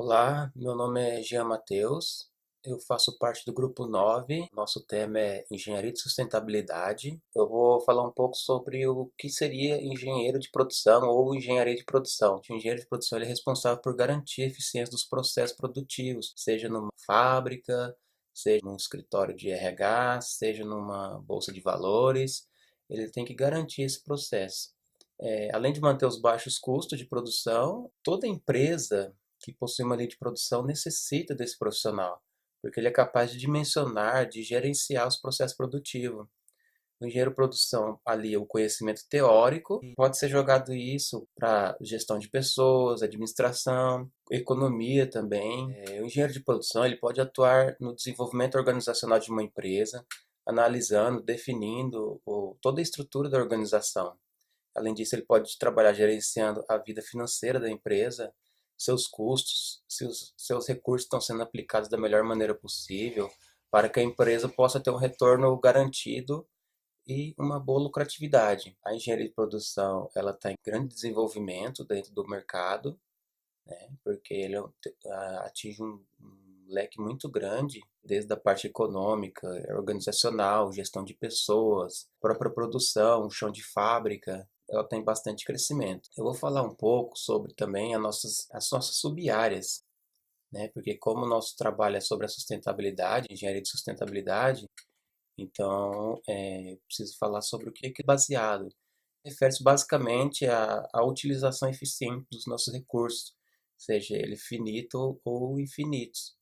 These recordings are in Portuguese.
Olá, meu nome é Jean Matheus, eu faço parte do grupo 9. Nosso tema é Engenharia de Sustentabilidade. Eu vou falar um pouco sobre o que seria engenheiro de produção ou engenharia de produção. O engenheiro de produção ele é responsável por garantir a eficiência dos processos produtivos, seja numa fábrica, seja num escritório de RH, seja numa bolsa de valores. Ele tem que garantir esse processo. Além de manter os baixos custos de produção, toda empresa que possui uma linha de produção necessita desse profissional, porque ele é capaz de dimensionar, de gerenciar os processos produtivos. O engenheiro de produção alia o conhecimento teórico, pode ser jogado isso para gestão de pessoas, administração, economia também. O engenheiro de produção ele pode atuar no desenvolvimento organizacional de uma empresa, analisando, definindo toda a estrutura da organização. Além disso, ele pode trabalhar gerenciando a vida financeira da empresa, seus custos, se os seus recursos estão sendo aplicados da melhor maneira possível, para que a empresa possa ter um retorno garantido e uma boa lucratividade. A engenharia de produção ela está em grande desenvolvimento dentro do mercado, né, porque ele atinge um leque muito grande, desde a parte econômica, organizacional, gestão de pessoas, própria produção, chão de fábrica. Ela tem bastante crescimento. Eu vou falar um pouco sobre também as nossas sub-áreas, né? Porque como o nosso trabalho é sobre a sustentabilidade, engenharia de sustentabilidade, então preciso falar sobre o que é baseado. Refere-se basicamente à utilização eficiente dos nossos recursos, seja ele finito ou infinitos,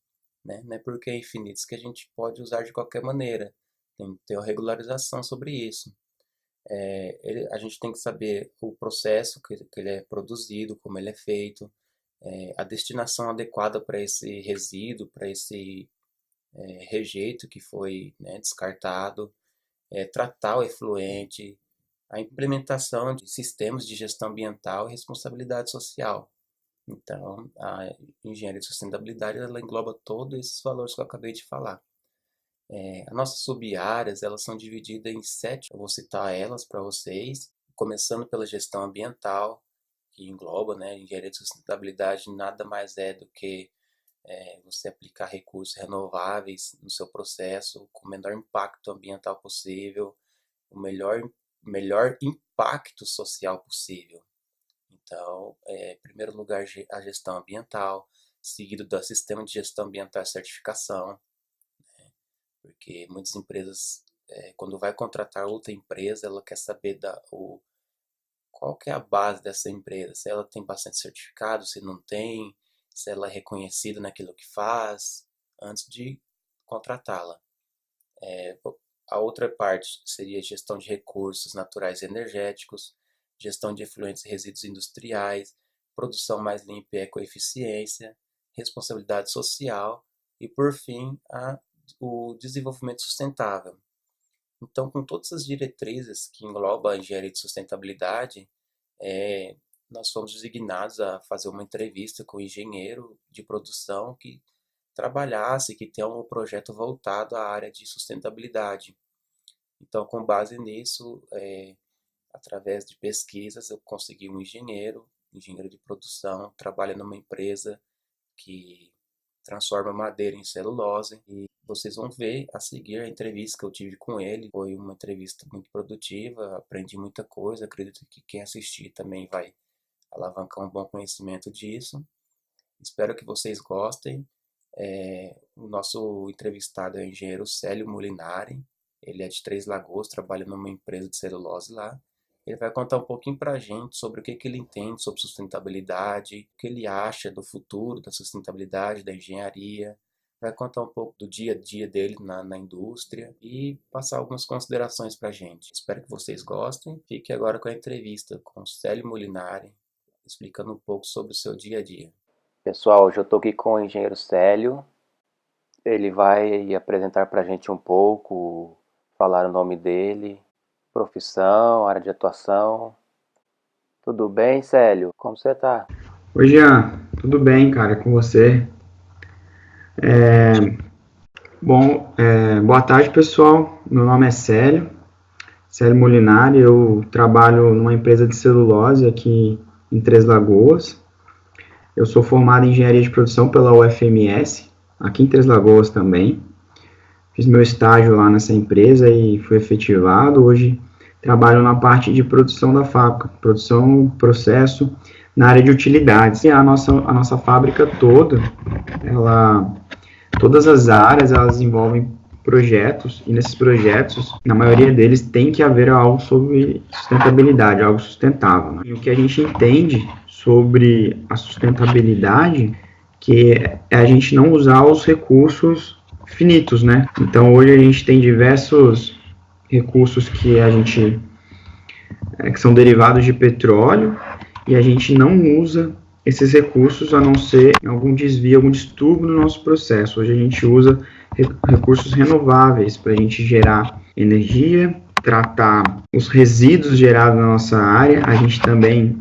né? Não é porque é infinitos que a gente pode usar de qualquer maneira. Tem que ter uma regularização sobre isso. A gente tem que saber o processo que ele é produzido, como ele é feito, a destinação adequada para esse resíduo, para esse rejeito que foi, né, descartado, tratar o efluente, a implementação de sistemas de gestão ambiental e responsabilidade social. Então, a engenharia de sustentabilidade ela engloba todos esses valores que eu acabei de falar. As nossas sub-áreas, elas são divididas em 7, eu vou citar elas para vocês, começando pela gestão ambiental, que engloba, né, engenharia de sustentabilidade nada mais é do que você aplicar recursos renováveis no seu processo, com o menor impacto ambiental possível, o melhor impacto social possível. Então, em primeiro lugar, a gestão ambiental, seguido do sistema de gestão ambiental e certificação, porque muitas empresas, quando vai contratar outra empresa, ela quer saber qual que é a base dessa empresa, se ela tem bastante certificado, se não tem, se ela é reconhecida naquilo que faz, antes de contratá-la. A outra parte seria gestão de recursos naturais e energéticos, gestão de efluentes e resíduos industriais, produção mais limpa e ecoeficiência, responsabilidade social e, por fim, o desenvolvimento sustentável. Então, com todas as diretrizes que englobam a engenharia de sustentabilidade, nós fomos designados a fazer uma entrevista com o engenheiro de produção que trabalhasse, que tenha um projeto voltado à área de sustentabilidade. Então, com base nisso, através de pesquisas, eu consegui um engenheiro de produção, trabalha numa empresa que transforma madeira em celulose, e vocês vão ver a seguir a entrevista que eu tive com ele. Foi uma entrevista muito produtiva, aprendi muita coisa, acredito que quem assistir também vai alavancar um bom conhecimento disso. Espero que vocês gostem. O nosso entrevistado é o engenheiro Célio Molinari, ele é de Três Lagoas, trabalha numa empresa de celulose lá. Ele vai contar um pouquinho para a gente sobre o que ele entende sobre sustentabilidade, o que ele acha do futuro da sustentabilidade, da engenharia. Vai contar um pouco do dia a dia dele na indústria e passar algumas considerações para a gente. Espero que vocês gostem. Fique agora com a entrevista com o Célio Molinari, explicando um pouco sobre o seu dia a dia. Pessoal, hoje eu estou aqui com o engenheiro Célio. Ele vai apresentar para a gente um pouco, falar o nome dele, profissão, área de atuação. Tudo bem, Célio? Como você tá? Oi, Jean. Tudo bem, cara, com você? Boa tarde, pessoal. Meu nome é Célio Molinari. Eu trabalho numa empresa de celulose aqui em Três Lagoas. Eu sou formado em Engenharia de Produção pela UFMS, aqui em Três Lagoas também. Fiz meu estágio lá nessa empresa e fui efetivado. Hoje trabalho na parte de produção da fábrica, produção, processo, na área de utilidades. E a nossa fábrica toda, todas as áreas, elas envolvem projetos, e nesses projetos, na maioria deles, tem que haver algo sobre sustentabilidade, algo sustentável, né? E o que a gente entende sobre a sustentabilidade, que é a gente não usar os recursos finitos, né? Então, hoje a gente tem diversos recursos que que são derivados de petróleo, e a gente não usa esses recursos a não ser algum desvio, algum distúrbio no nosso processo. Hoje a gente usa recursos renováveis para a gente gerar energia, tratar os resíduos gerados na nossa área, a gente também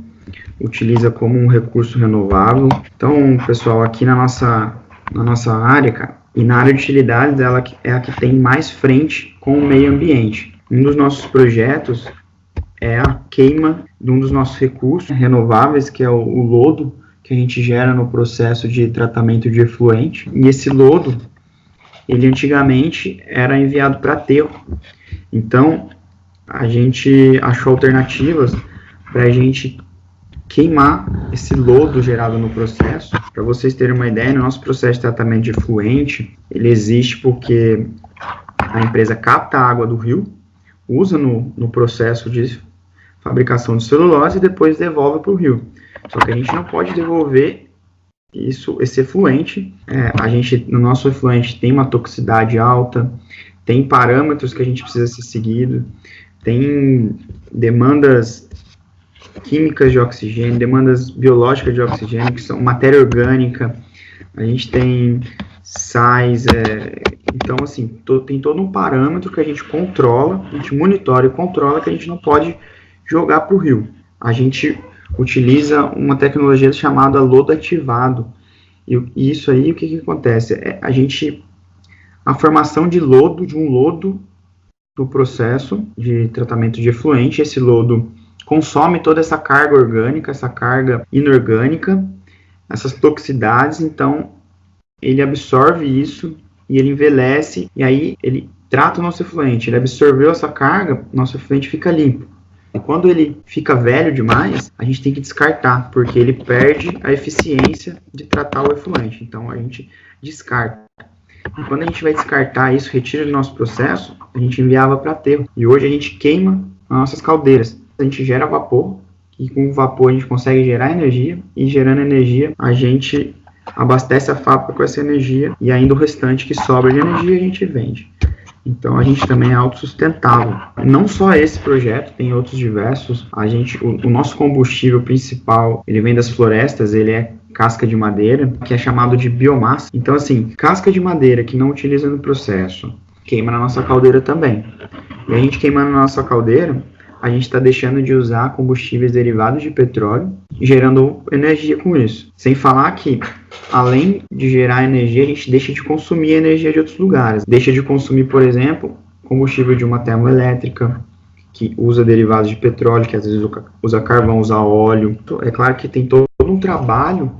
utiliza como um recurso renovável. Então, pessoal, aqui na nossa área, cara, e na área de utilidades, ela é a que tem mais frente com o meio ambiente. Um dos nossos projetos é a queima de um dos nossos recursos renováveis, que é o lodo, que a gente gera no processo de tratamento de efluente. E esse lodo, ele antigamente era enviado para aterro. Então, a gente achou alternativas para a gente queimar esse lodo gerado no processo. Para vocês terem uma ideia, no nosso processo de tratamento de efluente, ele existe porque a empresa capta a água do rio, usa no processo de fabricação de celulose e depois devolve para o rio. Só que a gente não pode devolver esse efluente. No nosso efluente tem uma toxicidade alta, tem parâmetros que a gente precisa ser seguido, tem demandas químicas de oxigênio, demandas biológicas de oxigênio, que são matéria orgânica, a gente tem sais, então assim, tem todo um parâmetro que a gente controla, a gente monitora e controla, que a gente não pode jogar para o rio. A gente utiliza uma tecnologia chamada lodo ativado, e isso aí, o que acontece? A formação de um lodo no processo de tratamento de efluente, esse lodo consome toda essa carga orgânica, essa carga inorgânica, essas toxicidades, então ele absorve isso e ele envelhece, e aí ele trata o nosso efluente, ele absorveu essa carga, nosso efluente fica limpo. E quando ele fica velho demais, a gente tem que descartar, porque ele perde a eficiência de tratar o efluente, então a gente descarta. E quando a gente vai descartar isso, retira do nosso processo, a gente enviava para aterro, e hoje a gente queima as nossas caldeiras. A gente gera vapor, e com o vapor a gente consegue gerar energia, e gerando energia a gente abastece a fábrica com essa energia, e ainda o restante que sobra de energia a gente vende. Então a gente também é autossustentável. Não só esse projeto, tem outros diversos. O nosso combustível principal, ele vem das florestas, ele é casca de madeira, que é chamado de biomassa. Então assim, casca de madeira que não utiliza no processo, queima na nossa caldeira também. E a gente queimando na nossa caldeira, a gente está deixando de usar combustíveis derivados de petróleo e gerando energia com isso. Sem falar que, além de gerar energia, a gente deixa de consumir energia de outros lugares. Deixa de consumir, por exemplo, combustível de uma termoelétrica, que usa derivados de petróleo, que às vezes usa carvão, usa óleo. É claro que tem todo um trabalho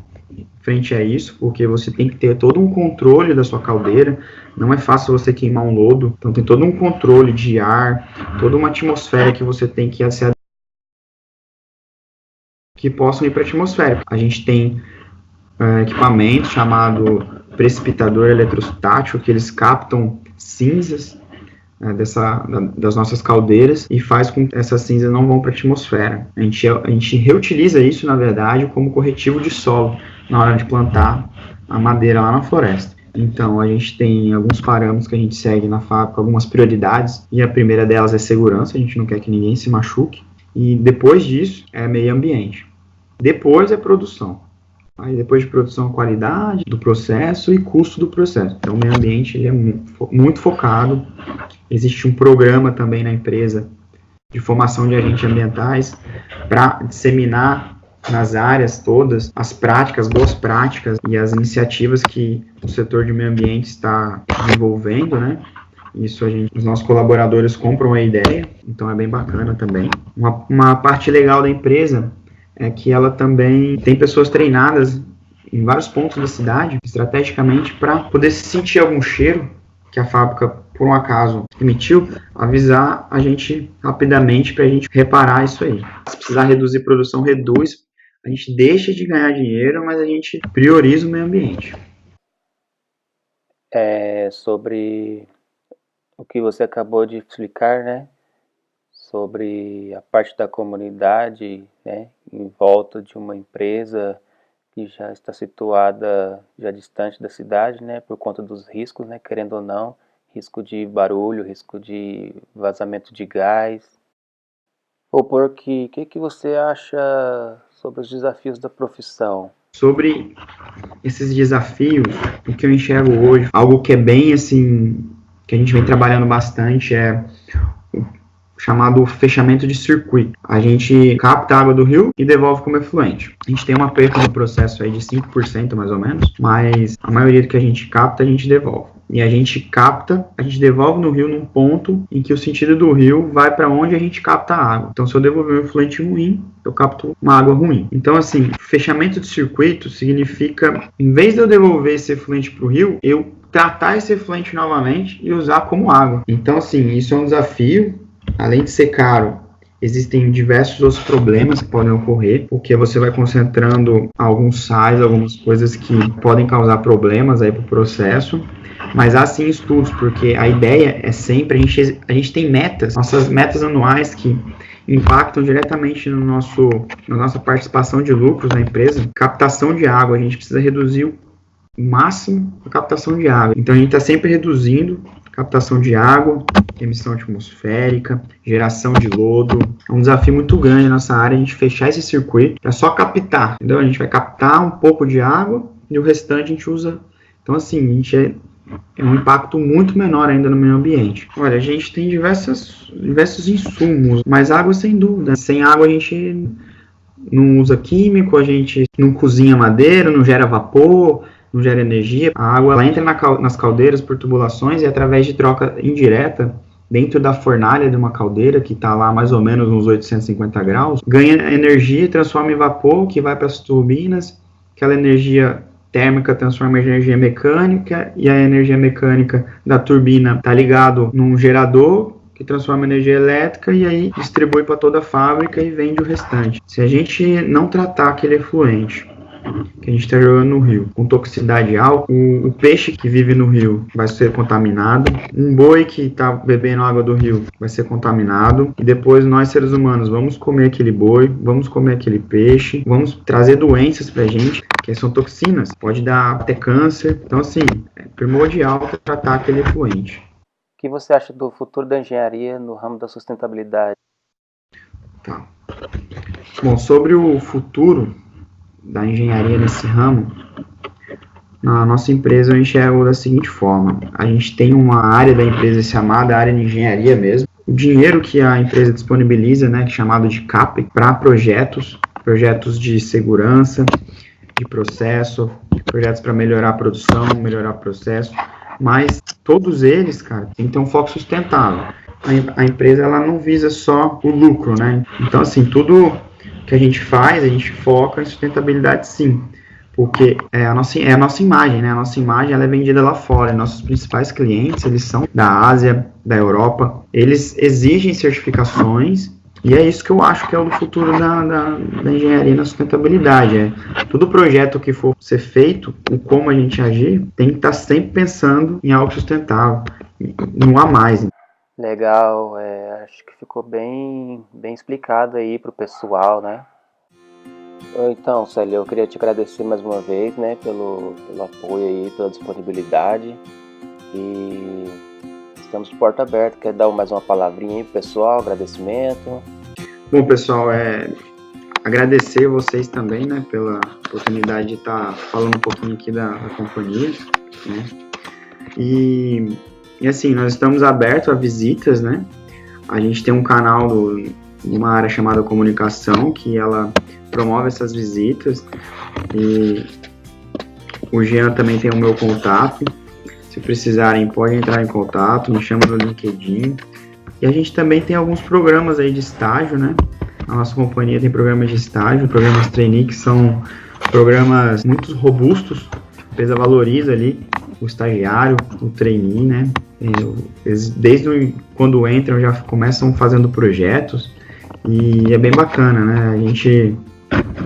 frente a isso, porque você tem que ter todo um controle da sua caldeira. Não é fácil você queimar um lodo, então tem todo um controle de ar, toda uma atmosfera que você tem que possam ir para a atmosfera. A gente tem equipamento chamado precipitador eletrostático, que eles captam cinzas das nossas caldeiras e faz com que essas cinzas não vão para a atmosfera. A gente reutiliza isso, na verdade, como corretivo de solo na hora de plantar a madeira lá na floresta. Então, a gente tem alguns parâmetros que a gente segue na fábrica, algumas prioridades, e a primeira delas é segurança, a gente não quer que ninguém se machuque, e depois disso é meio ambiente. Depois é produção. Aí depois de produção, qualidade do processo e custo do processo. Então, o meio ambiente ele é muito focado. Existe um programa também na empresa de formação de agentes ambientais para disseminar nas áreas todas as práticas, boas práticas e as iniciativas que o setor de meio ambiente está desenvolvendo, né? Isso os nossos colaboradores compram a ideia, então é bem bacana também. Uma parte legal da empresa é que ela também tem pessoas treinadas em vários pontos da cidade, estrategicamente, para poder sentir algum cheiro que a fábrica, por um acaso, emitiu, avisar a gente rapidamente para a gente reparar isso aí. Se precisar reduzir produção, reduz. A gente deixa de ganhar dinheiro, mas a gente prioriza o meio ambiente. Sobre o que você acabou de explicar, né? Sobre a parte da comunidade, né? Em volta de uma empresa que já está situada já distante da cidade, né? Por conta dos riscos, né? Querendo ou não, risco de barulho, risco de vazamento de gás. O que você acha sobre os desafios da profissão? Sobre esses desafios, o que eu enxergo hoje, algo que é bem assim, que a gente vem trabalhando bastante, é o chamado fechamento de circuito. A gente capta a água do rio e devolve como efluente. A gente tem uma perda no processo aí de 5% mais ou menos, mas a maioria do que a gente capta, a gente devolve. E a gente capta, a gente devolve no rio num ponto em que o sentido do rio vai para onde a gente capta a água. Então, se eu devolver um efluente ruim, eu capto uma água ruim. Então, assim, fechamento de circuito significa, em vez de eu devolver esse efluente para o rio, eu tratar esse efluente novamente e usar como água. Então, assim, isso é um desafio. Além de ser caro, existem diversos outros problemas que podem ocorrer, porque você vai concentrando alguns sais, algumas coisas que podem causar problemas aí para o processo. Mas há sim estudos, porque a ideia é sempre, a gente tem metas, nossas metas anuais que impactam diretamente na nossa participação de lucros na empresa. Captação de água, a gente precisa reduzir o máximo a captação de água. Então a gente está sempre reduzindo captação de água, emissão atmosférica, geração de lodo. É um desafio muito grande na nossa área a gente fechar esse circuito. É só captar, entendeu? A gente vai captar um pouco de água e o restante a gente usa. Então assim, a gente é um impacto muito menor ainda no meio ambiente. Olha, a gente tem diversos insumos, mas água sem dúvida. Sem água a gente não usa químico, a gente não cozinha madeira, não gera vapor, não gera energia. A água ela entra nas caldeiras por tubulações e através de troca indireta dentro da fornalha de uma caldeira, que está lá mais ou menos uns 850 graus, ganha energia e transforma em vapor, que vai para as turbinas. Aquela energia térmica transforma em energia mecânica, e a energia mecânica da turbina está ligado num gerador que transforma em energia elétrica e aí distribui para toda a fábrica e vende o restante. Se a gente não tratar aquele efluente que a gente está jogando no rio com toxicidade alta, o peixe que vive no rio vai ser contaminado, um boi que está bebendo água do rio vai ser contaminado, e depois nós seres humanos vamos comer aquele boi, vamos comer aquele peixe, vamos trazer doenças pra gente, que são toxinas, pode dar até câncer. Então assim, é primordial tratar aquele efluente. O que você acha do futuro da engenharia no ramo da sustentabilidade? Tá. Bom, sobre o futuro da engenharia nesse ramo, na nossa empresa eu enxergo da seguinte forma: a gente tem uma área da empresa chamada área de engenharia mesmo. O dinheiro que a empresa disponibiliza, né, que é chamado de CAPEX, para projetos de segurança, de processo, projetos para melhorar a produção, melhorar o processo, mas todos eles, cara, tem que ter um foco sustentável. A empresa ela não visa só o lucro, né? Então, assim, tudo que a gente faz, a gente foca em sustentabilidade, sim, porque é a nossa imagem, né? A nossa imagem ela é vendida lá fora. Nossos principais clientes, eles são da Ásia, da Europa, eles exigem certificações, e é isso que eu acho que é o futuro da engenharia na sustentabilidade. Todo projeto que for ser feito, o como a gente agir, tem que estar sempre pensando em algo sustentável, não há mais. Legal, acho que ficou bem explicado aí pro pessoal, né? Então, Célia, eu queria te agradecer mais uma vez, né, pelo apoio aí, pela disponibilidade, e estamos de porta aberta. Quer dar mais uma palavrinha aí pro pessoal, agradecimento? Bom, pessoal, agradecer vocês também, né, pela oportunidade de estar falando um pouquinho aqui da companhia, né, e assim, nós estamos abertos a visitas, né? A gente tem um canal uma área chamada comunicação, que ela promove essas visitas, e o Jean também tem o meu contato. Se precisarem, podem entrar em contato, me chama no LinkedIn. E a gente também tem alguns programas aí de estágio, né? A nossa companhia tem programas de estágio, programas trainee, que são programas muito robustos, a empresa valoriza ali o estagiário, o trainee, né? Eles, desde quando entram já começam fazendo projetos e é bem bacana, né? A gente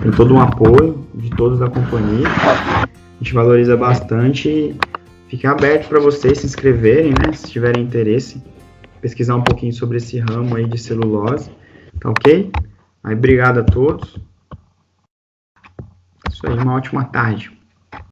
tem todo um apoio de todos da companhia, a gente valoriza bastante e fica aberto para vocês se inscreverem, né? Se tiverem interesse, pesquisar um pouquinho sobre esse ramo aí de celulose, tá ok? Aí, obrigado a todos. Isso aí, uma ótima tarde.